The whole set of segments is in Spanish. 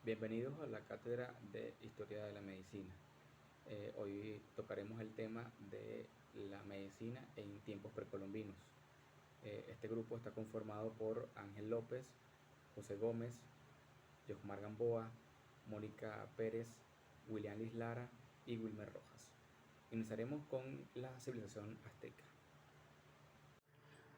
Bienvenidos a la Cátedra de Historia de la Medicina. Hoy tocaremos el tema de la medicina en tiempos precolombinos. Este grupo está conformado por Ángel López, José Gómez, Josmar Gamboa, Mónica Pérez, William Lara y Wilmer Rojas. Iniciaremos con la civilización azteca.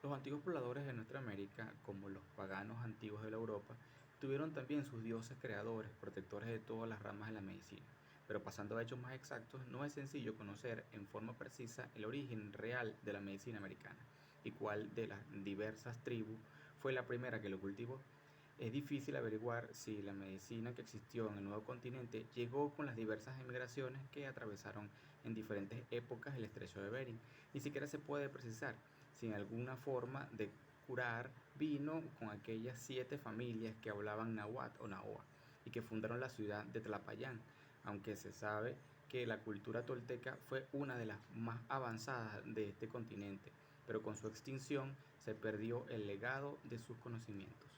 Los antiguos pobladores de nuestra América, como los paganos antiguos de la Europa, tuvieron también sus dioses creadores, protectores de todas las ramas de la medicina. Pero pasando a hechos más exactos, no es sencillo conocer en forma precisa el origen real de la medicina americana y cuál de las diversas tribus fue la primera que lo cultivó. Es difícil averiguar si la medicina que existió en el nuevo continente llegó con las diversas emigraciones que atravesaron en diferentes épocas el estrecho de Bering. Ni siquiera se puede precisar si en alguna forma de curar vino con aquellas 7 familias que hablaban náhuatl o nahuatl y que fundaron la ciudad de Tlapayán, aunque se sabe que la cultura tolteca fue una de las más avanzadas de este continente, pero con su extinción se perdió el legado de sus conocimientos.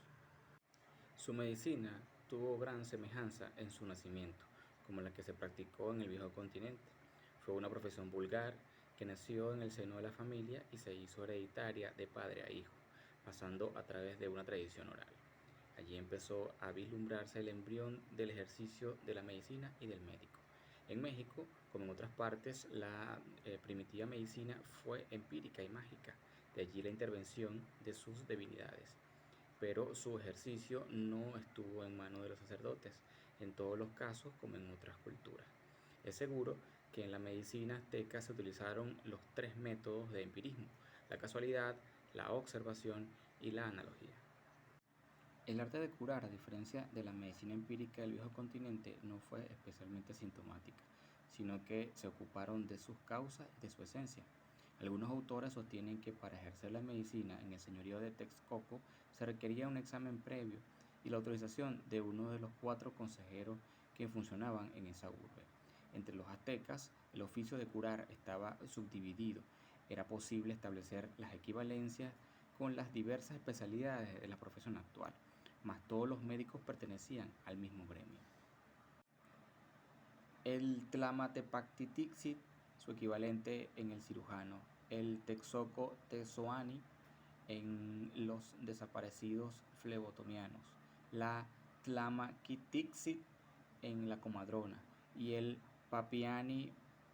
Su medicina tuvo gran semejanza en su nacimiento, como la que se practicó en el viejo continente. Fue una profesión vulgar que nació en el seno de la familia y se hizo hereditaria de padre a hijo, pasando a través de una tradición oral. Allí empezó a vislumbrarse el embrión del ejercicio de la medicina y del médico. En México, como en otras partes, la primitiva medicina fue empírica y mágica, de allí la intervención de sus divinidades, pero su ejercicio no estuvo en manos de los sacerdotes, en todos los casos como en otras culturas. Es seguro que en la medicina azteca se utilizaron los 3 métodos de empirismo: la casualidad, la observación y la analogía. El arte de curar, a diferencia de la medicina empírica del viejo continente, no fue especialmente sintomática, sino que se ocuparon de sus causas y de su esencia. Algunos autores sostienen que para ejercer la medicina en el señorío de Texcoco se requería un examen previo y la autorización de uno de los 4 consejeros que funcionaban en esa urbe. Entre los aztecas, el oficio de curar estaba subdividido. Era posible establecer las equivalencias con las diversas especialidades de la profesión actual, mas todos los médicos pertenecían al mismo gremio. El Tlamatepactitixit, su equivalente en el cirujano; el Texoco Tezoani en los desaparecidos flebotomianos; la Tlamakitixit en la comadrona; y el Papiani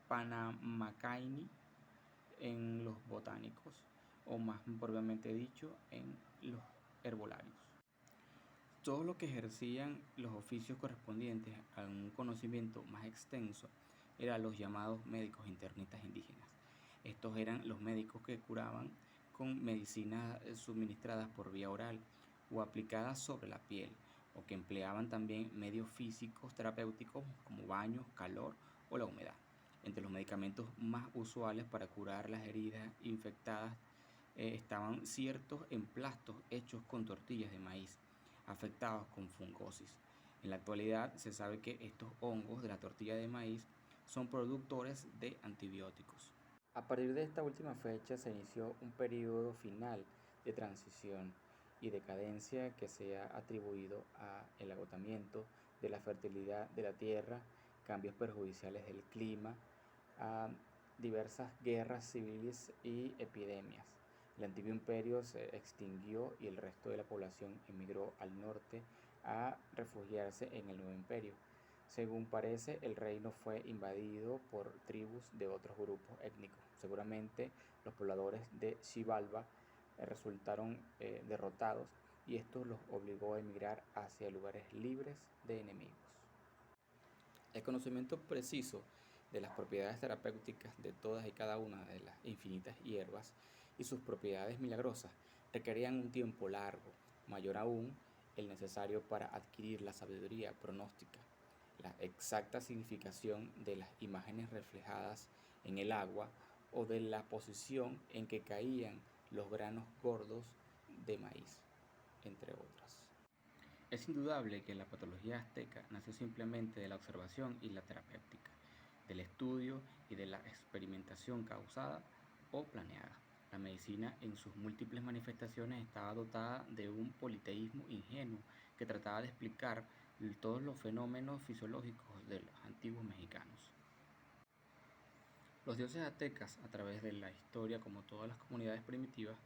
Panamacaini en los botánicos, o más propiamente dicho, en los herbolarios. Todos los que ejercían los oficios correspondientes a un conocimiento más extenso eran los llamados médicos internistas indígenas. Estos eran los médicos que curaban con medicinas suministradas por vía oral o aplicadas sobre la piel, o que empleaban también medios físicos terapéuticos como baños, calor o la humedad. Entre los medicamentos más usuales para curar las heridas infectadas estaban ciertos emplastos hechos con tortillas de maíz afectados con fungosis. En la actualidad se sabe que estos hongos de la tortilla de maíz son productores de antibióticos. A partir de esta última fecha se inició un periodo final de transición y decadencia que se ha atribuido al agotamiento de la fertilidad de la tierra, cambios perjudiciales del clima, a diversas guerras civiles y epidemias. El antiguo imperio se extinguió y el resto de la población emigró al norte a refugiarse en el nuevo imperio. Según parece, el reino fue invadido por tribus de otros grupos étnicos. Seguramente los pobladores de Xibalba resultaron derrotados, y esto los obligó a emigrar hacia lugares libres de enemigos. El conocimiento preciso de las propiedades terapéuticas de todas y cada una de las infinitas hierbas y sus propiedades milagrosas requerían un tiempo largo, mayor aún el necesario para adquirir la sabiduría pronóstica, la exacta significación de las imágenes reflejadas en el agua o de la posición en que caían los granos gordos de maíz, entre otras. Es indudable que la patología azteca nació simplemente de la observación y la terapéutica, del estudio y de la experimentación causada o planeada. La medicina en sus múltiples manifestaciones estaba dotada de un politeísmo ingenuo que trataba de explicar todos los fenómenos fisiológicos de los antiguos mexicanos. Los dioses aztecas, a través de la historia, como todas las comunidades primitivas,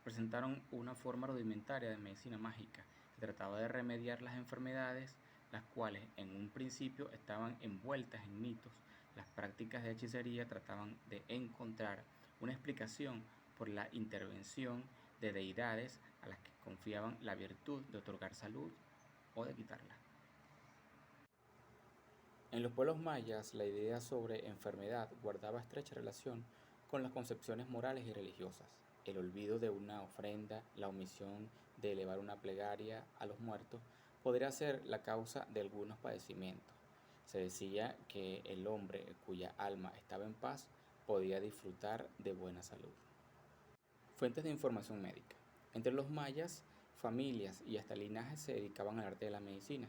presentaron una forma rudimentaria de medicina mágica que trataba de remediar las enfermedades, las cuales en un principio estaban envueltas en mitos. Las prácticas de hechicería trataban de encontrar una explicación por la intervención de deidades a las que confiaban la virtud de otorgar salud o de quitarla. En los pueblos mayas, la idea sobre enfermedad guardaba estrecha relación con las concepciones morales y religiosas. El olvido de una ofrenda, la omisión de elevar una plegaria a los muertos, podría ser la causa de algunos padecimientos. Se decía que el hombre cuya alma estaba en paz podía disfrutar de buena salud. Fuentes de información médica. Entre los mayas, familias y hasta linajes se dedicaban al arte de la medicina.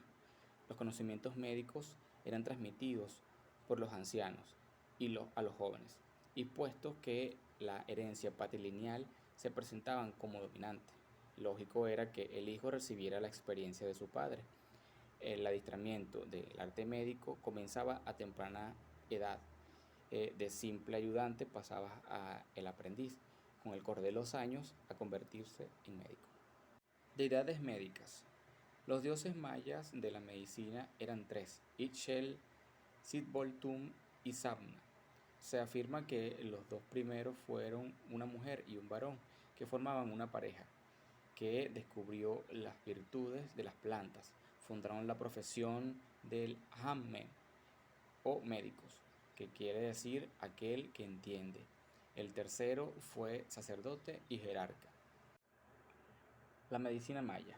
Los conocimientos médicos eran transmitidos por los ancianos a los jóvenes, y puesto que la herencia patrilineal se presentaban como dominante, lógico era que el hijo recibiera la experiencia de su padre. El adiestramiento del arte médico comenzaba a temprana edad. De simple ayudante pasaba a el aprendiz, con el correr de los años a convertirse en médico. Deidades médicas. Los dioses mayas de la medicina eran tres: Ixchel, Sitboltum y Sabna. Se afirma que los dos primeros fueron una mujer y un varón, que formaban una pareja, que descubrió las virtudes de las plantas. Fundaron la profesión del Hammen, o médicos, que quiere decir aquel que entiende. El tercero fue sacerdote y jerarca. La medicina maya.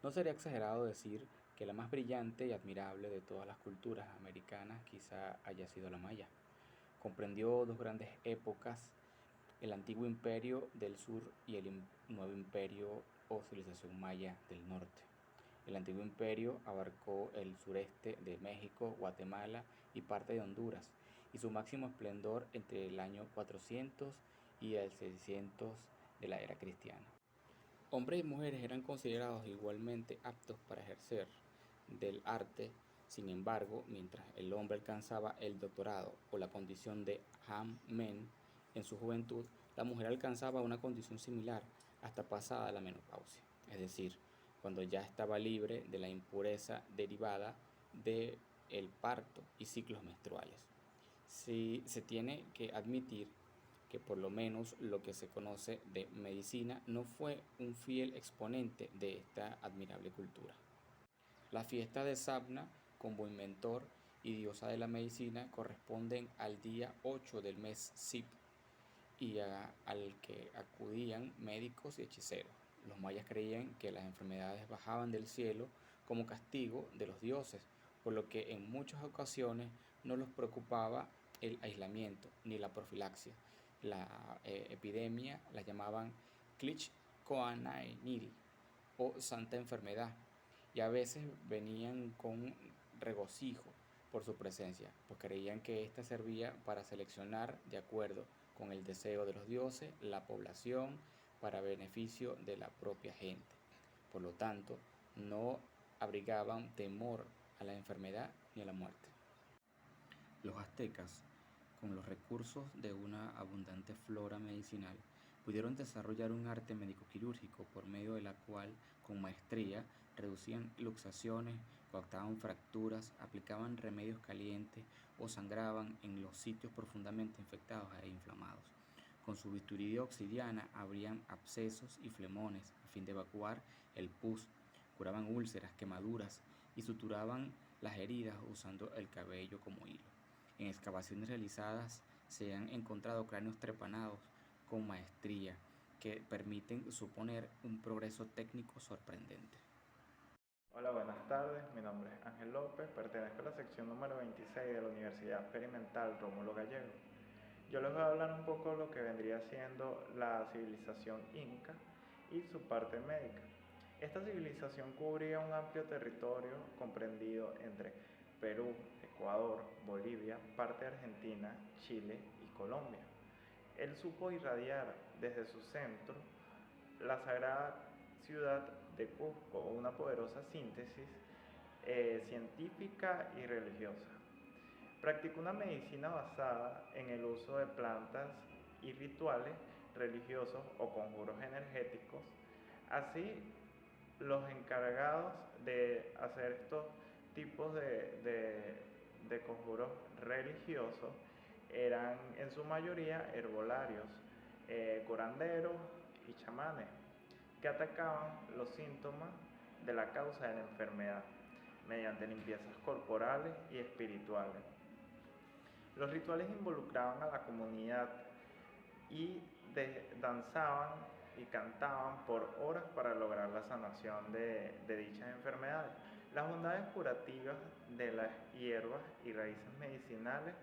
No sería exagerado decir que la más brillante y admirable de todas las culturas americanas quizá haya sido la maya. Comprendió dos grandes épocas: el antiguo imperio del sur y el nuevo imperio o civilización maya del norte. El antiguo imperio abarcó el sureste de México, Guatemala y parte de Honduras, y su máximo esplendor entre el año 400 y el 600 de la era cristiana. Hombres y mujeres eran considerados igualmente aptos para ejercer del arte. Sin embargo, mientras el hombre alcanzaba el doctorado o la condición de Ham-Men en su juventud, la mujer alcanzaba una condición similar hasta pasada la menopausia, es decir, cuando ya estaba libre de la impureza derivada del parto y ciclos menstruales. Si se tiene que admitir que por lo menos lo que se conoce de medicina no fue un fiel exponente de esta admirable cultura. La fiesta de Sabna, como inventor y diosa de la medicina, corresponden al día 8 del mes Sip y al que acudían médicos y hechiceros. Los mayas creían que las enfermedades bajaban del cielo como castigo de los dioses, por lo que en muchas ocasiones no los preocupaba el aislamiento ni la profilaxia. La epidemia la llamaban Clich-Coanainil o Santa Enfermedad, y a veces venían con regocijo por su presencia, pues creían que ésta servía para seleccionar, de acuerdo con el deseo de los dioses, la población para beneficio de la propia gente. Por lo tanto, no abrigaban temor a la enfermedad ni a la muerte. Los aztecas, con los recursos de una abundante flora medicinal, pudieron desarrollar un arte médico-quirúrgico por medio de la cual, con maestría, reducían luxaciones, coactaban fracturas, aplicaban remedios calientes o sangraban en los sitios profundamente infectados e inflamados. Con su bisturí de obsidiana abrían abscesos y flemones a fin de evacuar el pus, curaban úlceras, quemaduras y suturaban las heridas usando el cabello como hilo. En excavaciones realizadas se han encontrado cráneos trepanados con maestría que permiten suponer un progreso técnico sorprendente. Hola, buenas tardes. Mi nombre es Ángel López, pertenezco a la sección número 26 de la Universidad Experimental Rómulo Gallego. Yo les voy a hablar un poco de lo que vendría siendo la civilización inca y su parte médica. Esta civilización cubría un amplio territorio comprendido entre Perú, Ecuador, Bolivia, parte de Argentina, Chile y Colombia. Él supo irradiar desde su centro la sagrada ciudad de Cusco, una poderosa síntesis científica y religiosa. Practicó una medicina basada en el uso de plantas y rituales religiosos o conjuros energéticos. Así, los encargados de hacer estos tipos de conjuros religiosos eran en su mayoría herbolarios, curanderos y chamanes, que atacaban los síntomas de la causa de la enfermedad mediante limpiezas corporales y espirituales. Los rituales involucraban a la comunidad y danzaban y cantaban por horas para lograr la sanación de dichas enfermedades. Las bondades curativas de las hierbas y raíces medicinales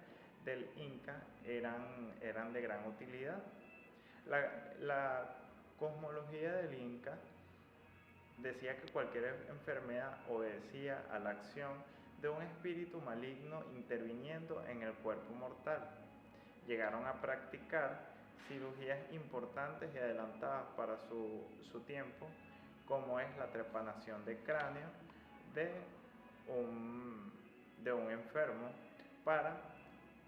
del Inca eran de gran utilidad. La cosmología del Inca decía que cualquier enfermedad obedecía a la acción de un espíritu maligno interviniendo en el cuerpo mortal. Llegaron a practicar cirugías importantes y adelantadas para su tiempo, como es la trepanación de cráneo de un enfermo para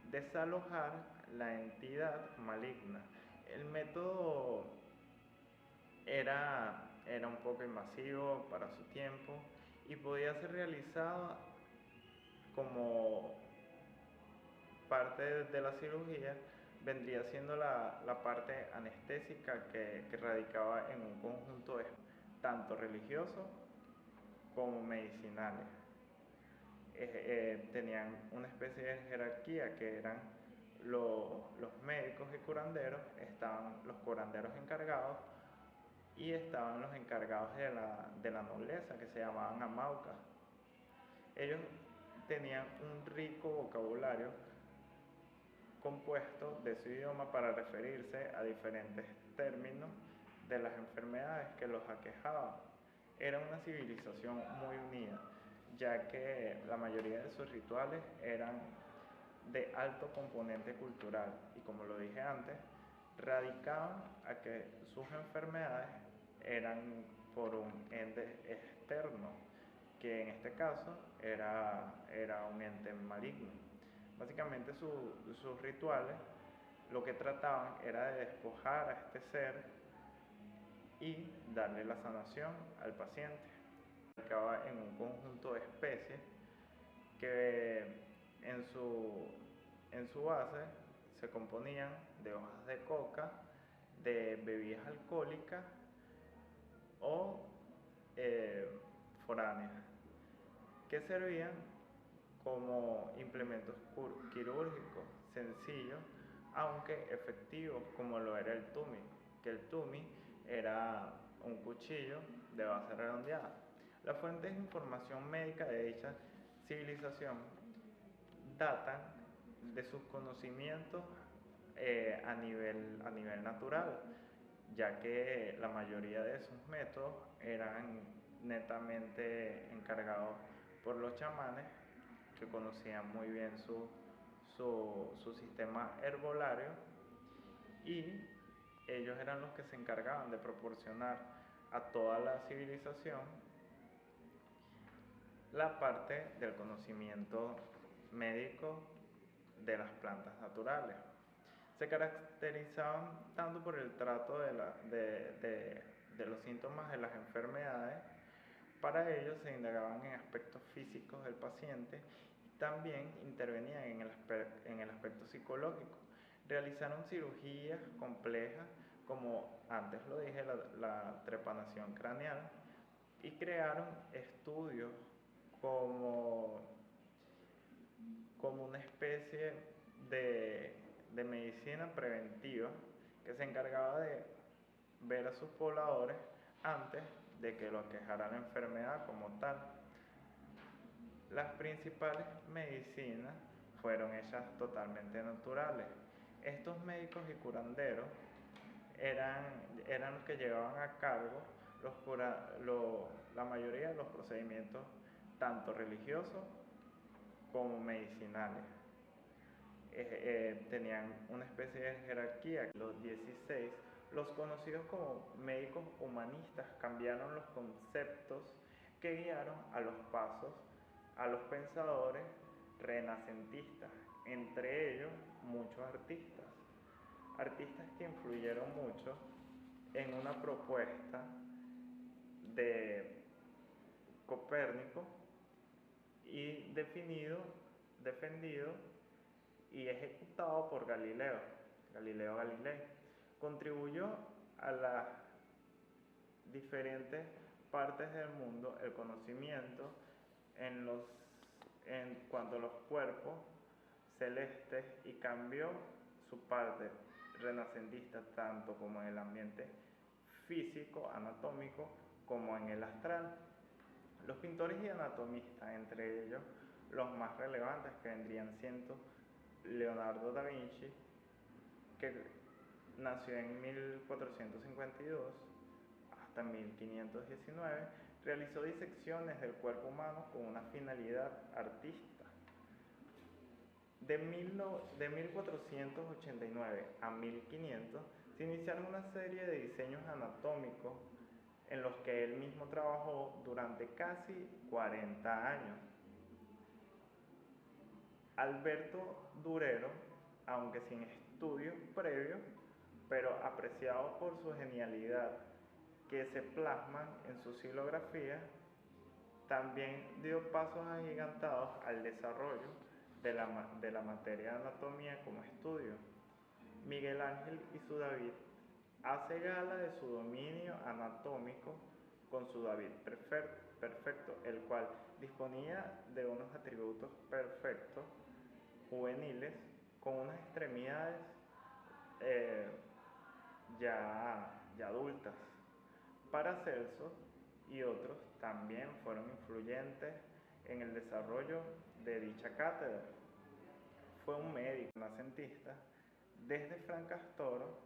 desalojar la entidad maligna. El método era un poco invasivo para su tiempo y podía ser realizado como parte de la cirugía. Vendría siendo la parte anestésica que radicaba en un conjunto tanto religioso como medicinales. Tenían una especie de jerarquía que eran los médicos y curanderos, estaban los curanderos encargados y estaban los encargados de la nobleza, que se llamaban amaucas. Ellos tenían un rico vocabulario compuesto de su idioma para referirse a diferentes términos de las enfermedades que los aquejaban. Era una civilización muy unida, ya que la mayoría de sus rituales eran de alto componente cultural y, como lo dije antes, radicaban a que sus enfermedades eran por un ente externo, que en este caso era un ente maligno. Básicamente sus rituales lo que trataban era de despojar a este ser y darle la sanación al paciente. Radicaba en un conjunto de especies que en su base se componían de hojas de coca, de bebidas alcohólicas o foráneas, que servían como implementos quirúrgicos sencillos, aunque efectivos, como lo era el tumi, que el tumi era un cuchillo de base redondeada. Las fuentes de información médica de dicha civilización datan de sus conocimientos a nivel natural, ya que la mayoría de sus métodos eran netamente encargados por los chamanes, que conocían muy bien su sistema herbolario, y ellos eran los que se encargaban de proporcionar a toda la civilización la parte del conocimiento médico de las plantas naturales. Se caracterizaban tanto por el trato de los síntomas de las enfermedades. Para ello se indagaban en aspectos físicos del paciente y también intervenían en el aspecto psicológico. Realizaron cirugías complejas, como antes lo dije, la trepanación craneal, y crearon estudios como una especie de medicina preventiva que se encargaba de ver a sus pobladores antes de que lo aquejara la enfermedad como tal. Las principales medicinas fueron hechas totalmente naturales. Estos médicos y curanderos eran los que llevaban a cargo la mayoría de los procedimientos, tanto religiosos como medicinales. Tenían una especie de jerarquía. Los 16 Los conocidos como médicos humanistas cambiaron los conceptos que guiaron a los pasos a los pensadores renacentistas, entre ellos muchos artistas que influyeron mucho en una propuesta de Copérnico y defendido y ejecutado por Galileo Galilei. Contribuyó a las diferentes partes del mundo el conocimiento en cuanto a los cuerpos celestes y cambió su parte renacentista tanto como en el ambiente físico, anatómico, como en el astral. Los pintores y anatomistas, entre ellos los más relevantes que vendrían siendo Leonardo da Vinci, que nació en 1452 hasta 1519, realizó disecciones del cuerpo humano con una finalidad artística. De 1489 a 1500 se iniciaron una serie de diseños anatómicos en los que él mismo trabajó durante casi 40 años. Alberto Durero, aunque sin estudios previos, pero apreciado por su genialidad que se plasman en su xilografía, también dio pasos agigantados al desarrollo de la materia de anatomía como estudio. Miguel Ángel y su David hace gala de su dominio anatómico con su David perfecto, el cual disponía de unos atributos perfectos, juveniles, con unas extremidades ya adultas. Paracelso y otros también fueron influyentes en el desarrollo de dicha cátedra. Fue un médico renacentista. Desde Francastoro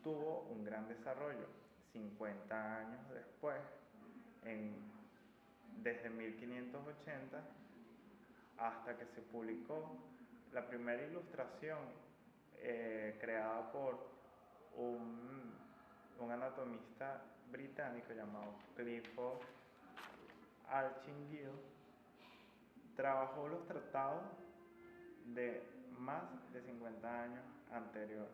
tuvo un gran desarrollo. 50 años después, desde 1580 hasta que se publicó la primera ilustración creada por un anatomista británico llamado Clifford Archingill, trabajó los tratados de más de 50 años anterior.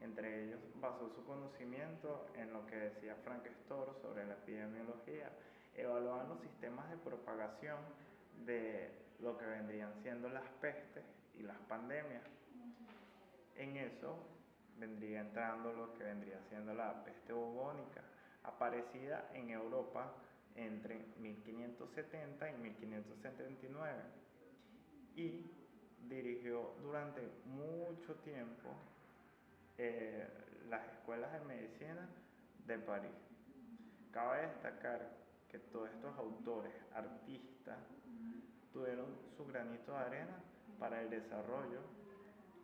Entre ellos basó su conocimiento en lo que decía Francastoro sobre la epidemiología, evaluaban los sistemas de propagación de lo que vendrían siendo las pestes y las pandemias. En eso vendría entrando lo que vendría siendo la peste bubónica, aparecida en Europa entre 1570 y 1579, y dirigió durante mucho tiempo las escuelas de medicina de París. Cabe destacar que todos estos autores, artistas, tuvieron su granito de arena para el desarrollo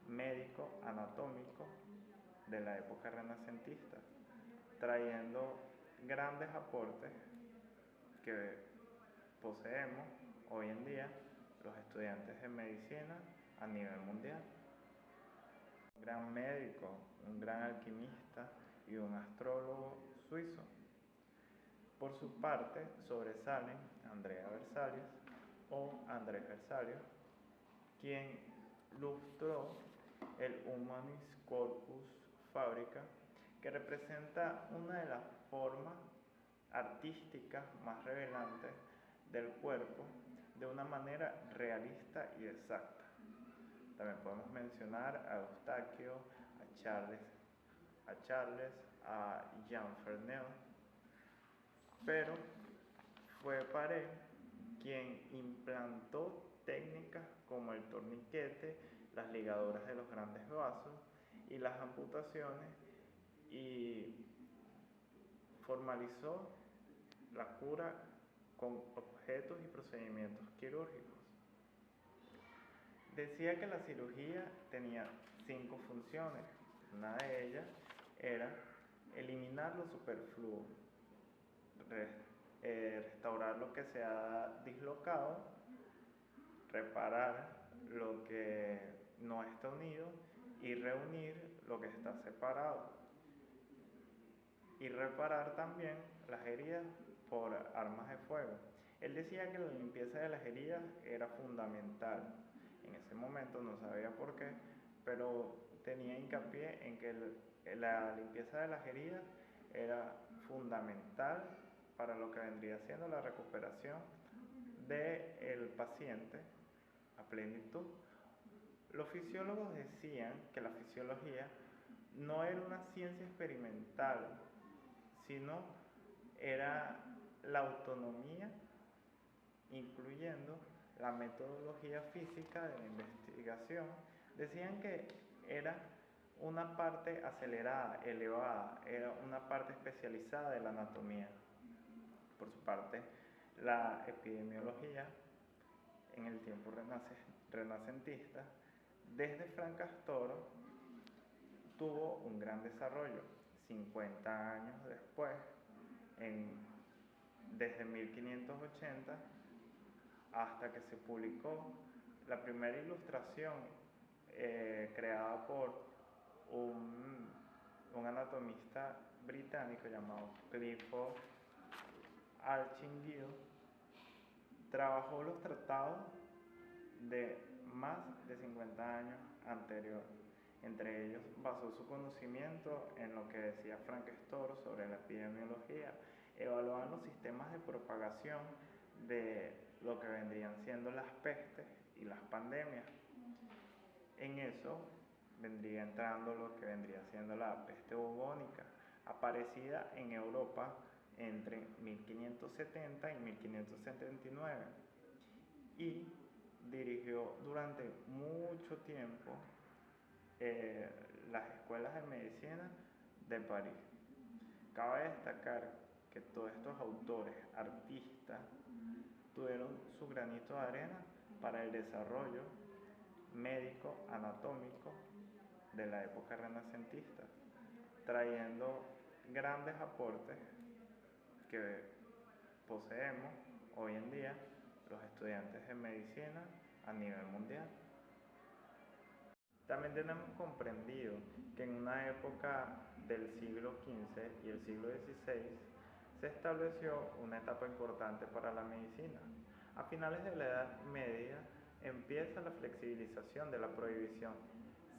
médico anatómico de la época renacentista, trayendo grandes aportes que poseemos hoy en día los estudiantes de medicina a nivel mundial. Un gran médico, un gran alquimista y un astrólogo suizo. Por su parte sobresalen Andrea Berzelius o Andrés Berzelius, quien lustró el Humanis Corpus Fabrica, que representa una de las formas artísticas más revelantes del cuerpo de una manera realista y exacta. También podemos mencionar a Eustaquio, a Jean Fernel, pero fue Paré quien implantó técnicas como el torniquete, las ligaduras de los grandes vasos y las amputaciones, y formalizó la cura con objetos y procedimientos quirúrgicos. Decía que la cirugía tenía 5 funciones. Una de ellas era eliminar lo superfluo, restaurar lo que se ha dislocado, reparar lo que no está unido y reunir lo que está separado. y reparar también las heridas por armas de fuego. Él decía que la limpieza de las heridas era fundamental. En ese momento no sabía por qué, pero tenía hincapié en que la limpieza de las heridas era fundamental para lo que vendría siendo la recuperación del paciente a plenitud. Los fisiólogos decían que la fisiología no era una ciencia experimental, sino era la autonomía, incluyendo la metodología física de la investigación. Decían que era una parte acelerada, elevada, era una parte especializada de la anatomía. Por su parte, la epidemiología en el tiempo renacentista, desde Fran Castoro, tuvo un gran desarrollo. 50 años después, desde 1580 hasta que se publicó la primera ilustración creada por un anatomista británico llamado Clifford Archingill, trabajó los tratados de más de 50 años anterior. Entre ellos basó su conocimiento en lo que decía Fran Castoro sobre la epidemiología, evaluaban los sistemas de propagación de lo que vendrían siendo las pestes y las pandemias. En eso vendría entrando lo que vendría siendo la peste bubónica, aparecida en Europa entre 1570 y 1579, y dirigió durante mucho tiempo las escuelas de medicina de París. Cabe destacar que todos estos autores, artistas, tuvieron su granito de arena para el desarrollo médico anatómico de la época renacentista, trayendo grandes aportes que poseemos hoy en día los estudiantes de medicina a nivel mundial. También tenemos comprendido que en una época del siglo XV y el siglo XVI se estableció una etapa importante para la medicina. A finales de la Edad Media empieza la flexibilización de la prohibición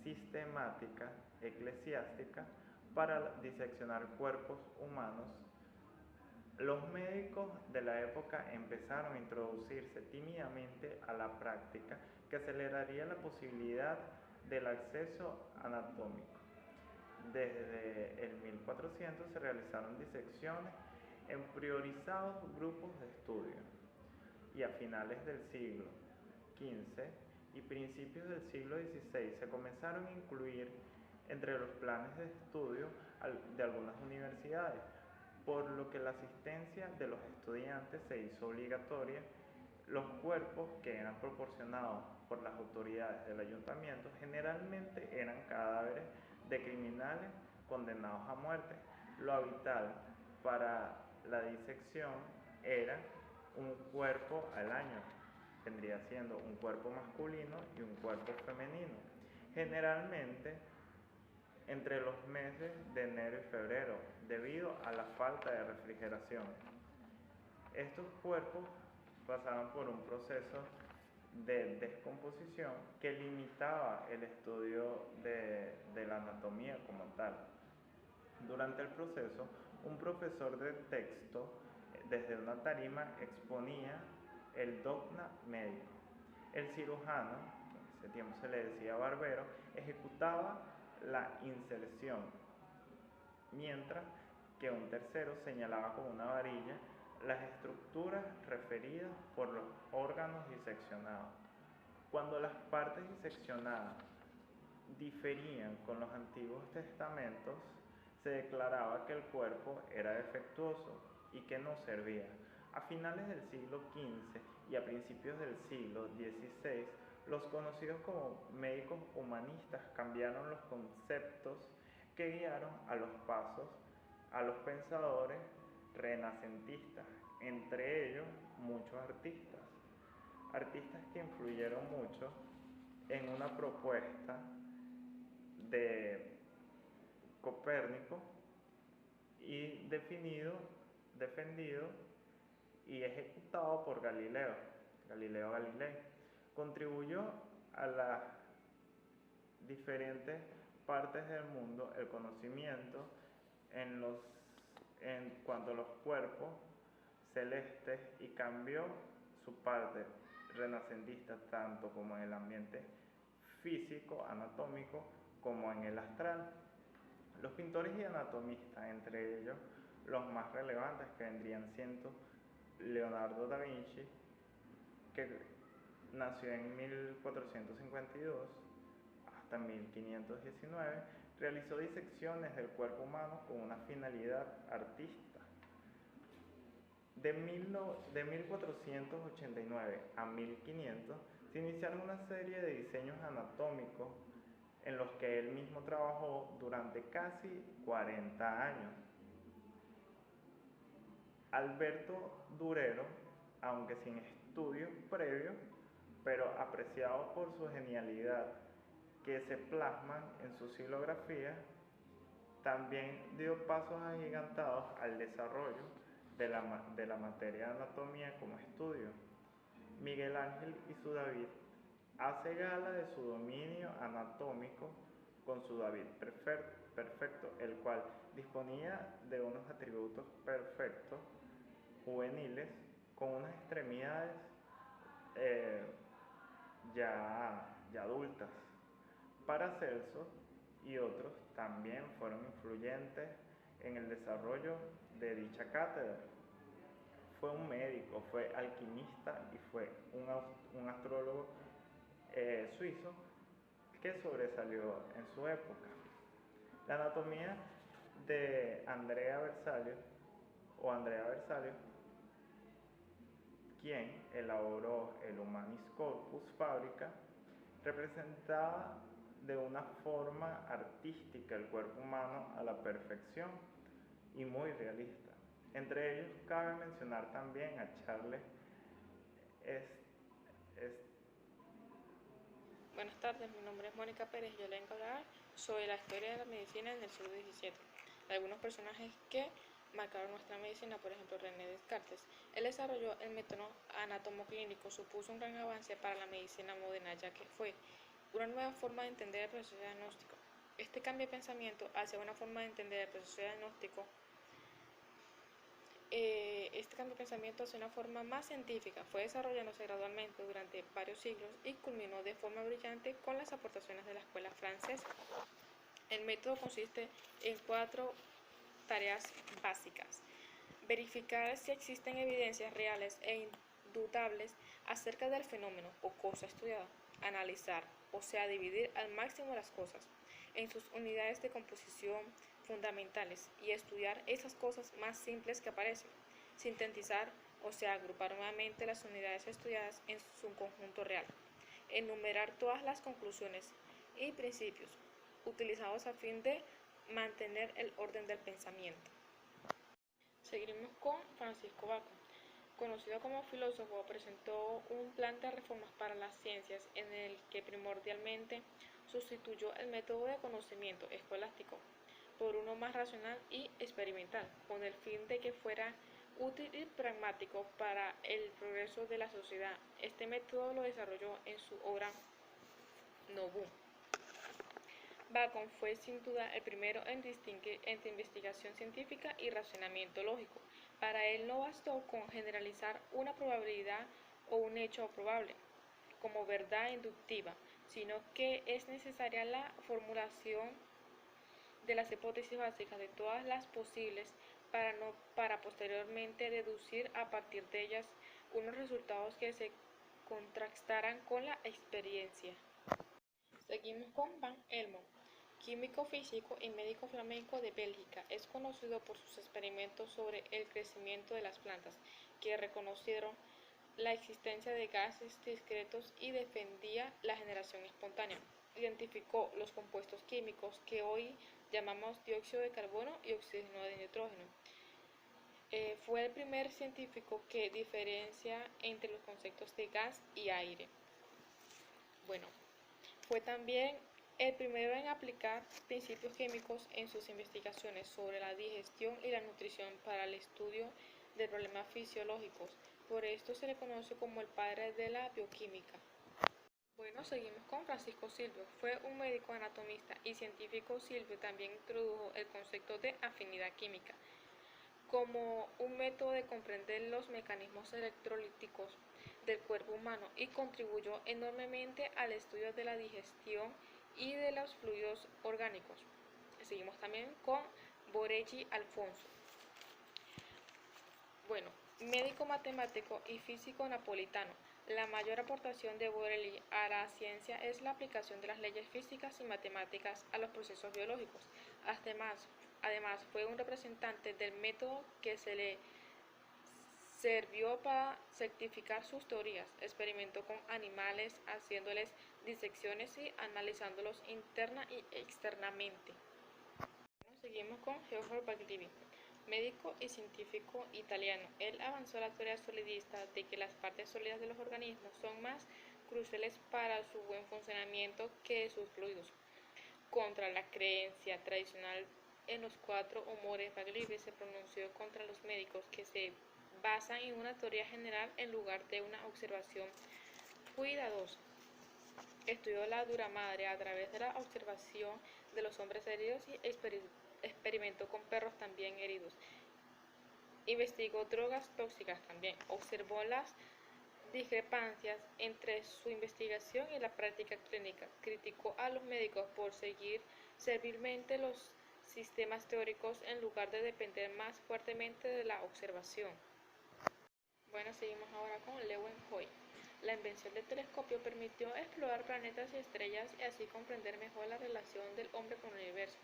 sistemática eclesiástica para diseccionar cuerpos humanos. Los médicos de la época empezaron a introducirse tímidamente a la práctica que aceleraría la posibilidad del acceso anatómico. Desde el 1400 se realizaron disecciones en priorizados grupos de estudio, y a finales del siglo XV y principios del siglo XVI se comenzaron a incluir entre los planes de estudio de algunas universidades, por lo que la asistencia de los estudiantes se hizo obligatoria. Los cuerpos que eran proporcionados por las autoridades del ayuntamiento generalmente eran cadáveres de criminales condenados a muerte. Lo habitual para la disección era un cuerpo al año, vendría siendo un cuerpo masculino y un cuerpo femenino, generalmente entre los meses de enero y febrero, debido a la falta de refrigeración. Estos cuerpos pasaban por un proceso de descomposición que limitaba el estudio de la anatomía como tal. Durante el proceso, un profesor de texto desde una tarima exponía el dogma médico. El cirujano, en ese tiempo se le decía barbero, ejecutaba la inserción, mientras que un tercero señalaba con una varilla las estructuras referidas por los órganos diseccionados. Cuando las partes diseccionadas diferían con los antiguos testamentos, se declaraba que el cuerpo era defectuoso y que no servía. A finales del siglo XV y a principios del siglo XVI, los conocidos como médicos humanistas cambiaron los conceptos que guiaron a los pasos a los pensadores renacentistas, entre ellos muchos artistas que influyeron mucho en una propuesta de Copérnico y defendido y ejecutado por Galileo Galilei. Contribuyó a las diferentes partes del mundo el conocimiento en cuanto a los cuerpos celestes y cambió su parte renacentista tanto como en el ambiente físico, anatómico, como en el astral. Los pintores y anatomistas, entre ellos los más relevantes que vendrían siendo Leonardo da Vinci, que nació en 1452 hasta 1519, realizó disecciones del cuerpo humano con una finalidad artística. De 1489 a 1500 se iniciaron una serie de diseños anatómicos en los que él mismo trabajó durante casi 40 años. Alberto Durero, aunque sin estudios previos, pero apreciado por su genialidad que se plasman en su xilografía, también dio pasos agigantados al desarrollo de la materia de anatomía como estudio. Miguel Ángel y su David hace gala de su dominio anatómico con su David perfecto, el cual disponía de unos atributos perfectos, juveniles, con unas extremidades ya adultas. Paracelso y otros también fueron influyentes en el desarrollo de dicha cátedra. Fue un médico, fue alquimista y fue un astrólogo suizo que sobresalió en su época. La anatomía de Andrea Bersalio, quien elaboró el Humanis Corpus Fabrica, representaba de una forma artística el cuerpo humano a la perfección y muy realista. Entre ellos cabe mencionar también a Charles Buenas tardes, mi nombre es Mónica Pérez y yo le vengo a hablar sobre la historia de la medicina en el siglo XVII. Algunos personajes que marcaron nuestra medicina, por ejemplo René Descartes. Él desarrolló el método anatomoclínico, supuso un gran avance para la medicina moderna, ya que fue una nueva forma de entender el proceso diagnóstico. Este cambio de pensamiento hacia una forma de entender el proceso diagnóstico hacia una forma más científica fue desarrollándose gradualmente durante varios siglos y culminó de forma brillante con las aportaciones de la escuela francesa. El método consiste en 4 tareas básicas: verificar si existen evidencias reales e indubitables acerca del fenómeno o cosa estudiada; analizar, o sea, dividir al máximo las cosas en sus unidades de composición fundamentales y estudiar esas cosas más simples que aparecen; sintetizar, o sea, agrupar nuevamente las unidades estudiadas en su conjunto real; enumerar todas las conclusiones y principios utilizados a fin de mantener el orden del pensamiento. Seguimos con Francisco Bacon. Conocido como filósofo, presentó un plan de reformas para las ciencias en el que primordialmente sustituyó el método de conocimiento escolástico por uno más racional y experimental, con el fin de que fuera útil y pragmático para el progreso de la sociedad. Este método lo desarrolló en su obra Novum. Bacon fue sin duda el primero en distinguir entre investigación científica y razonamiento lógico. Para él no bastó con generalizar una probabilidad o un hecho probable como verdad inductiva, sino que es necesaria la formulación de las hipótesis básicas de todas las posibles para posteriormente deducir a partir de ellas unos resultados que se contrastaran con la experiencia. Seguimos con Van Helmont, químico físico y médico flamenco de Bélgica. Es conocido por sus experimentos sobre el crecimiento de las plantas, que reconocieron la existencia de gases discretos y defendía la generación espontánea. Identificó los compuestos químicos que hoy llamamos dióxido de carbono y oxígeno de nitrógeno. Fue el primer científico que diferencia entre los conceptos de gas y aire. Bueno, fue también el primero en aplicar principios químicos en sus investigaciones sobre la digestión y la nutrición para el estudio de problemas fisiológicos. Por esto se le conoce como el padre de la bioquímica. Bueno, seguimos con Francisco Silvio. Fue un médico anatomista y científico. Silvio también introdujo el concepto de afinidad química como un método de comprender los mecanismos electrolíticos del cuerpo humano y contribuyó enormemente al estudio de la digestión y de los fluidos orgánicos. Seguimos también con Borelli Alfonso. Bueno, médico matemático y físico napolitano. La mayor aportación de Borelli a la ciencia es la aplicación de las leyes físicas y matemáticas a los procesos biológicos. Además, fue un representante del método que se le sirvió para certificar sus teorías. Experimentó con animales, haciéndoles disecciones y analizándolos interna y externamente. Seguimos con Georg Baglivi, médico y científico italiano. Él avanzó la teoría solidista de que las partes sólidas de los organismos son más cruciales para su buen funcionamiento que sus fluidos. Contra la creencia tradicional en los 4 humores, Baglivi se pronunció contra los médicos que se basan en una teoría general en lugar de una observación cuidadosa. Estudió la dura madre a través de la observación de los hombres heridos y experimentó con perros también heridos. Investigó drogas tóxicas también. Observó las discrepancias entre su investigación y la práctica clínica. Criticó a los médicos por seguir servilmente los sistemas teóricos en lugar de depender más fuertemente de la observación. Bueno, seguimos ahora con Leeuwenhoek. La invención del telescopio permitió explorar planetas y estrellas y así comprender mejor la relación del hombre con el universo.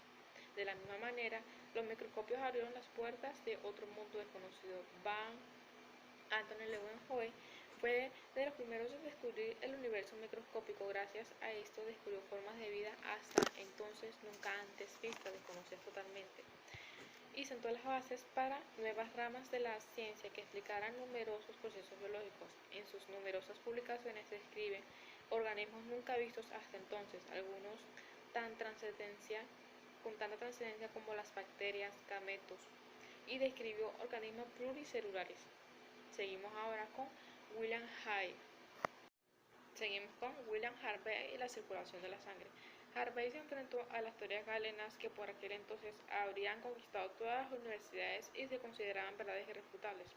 De la misma manera, los microscopios abrieron las puertas de otro mundo desconocido. Anthony Leeuwenhoek fue de los primeros en descubrir el universo microscópico. Gracias a esto descubrió formas de vida hasta entonces nunca antes vistas, desconocidas totalmente, y sentó las bases para nuevas ramas de la ciencia que explicarán numerosos procesos biológicos. En sus numerosas publicaciones describe organismos nunca vistos hasta entonces, algunos con tanta trascendencia como las bacterias, gametos, y describió organismos pluricelulares. Seguimos ahora con William Harvey. Harvey y la circulación de la sangre. Harvey se enfrentó a las teorías galenas que por aquel entonces habrían conquistado todas las universidades y se consideraban verdades irrefutables.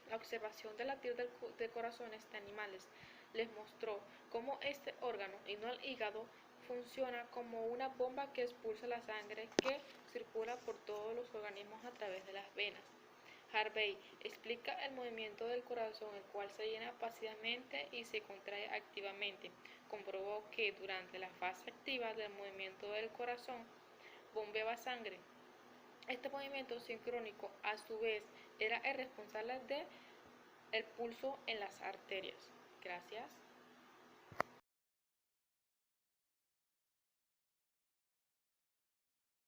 La observación del latir de corazones de animales les mostró cómo este órgano, y no el hígado, funciona como una bomba que expulsa la sangre que circula por todos los organismos a través de las venas. Harvey explica el movimiento del corazón, el cual se llena pasivamente y se contrae activamente. Comprobó que durante la fase activa del movimiento del corazón bombeaba sangre. Este movimiento sincrónico, a su vez, era el responsable del pulso en las arterias. Gracias.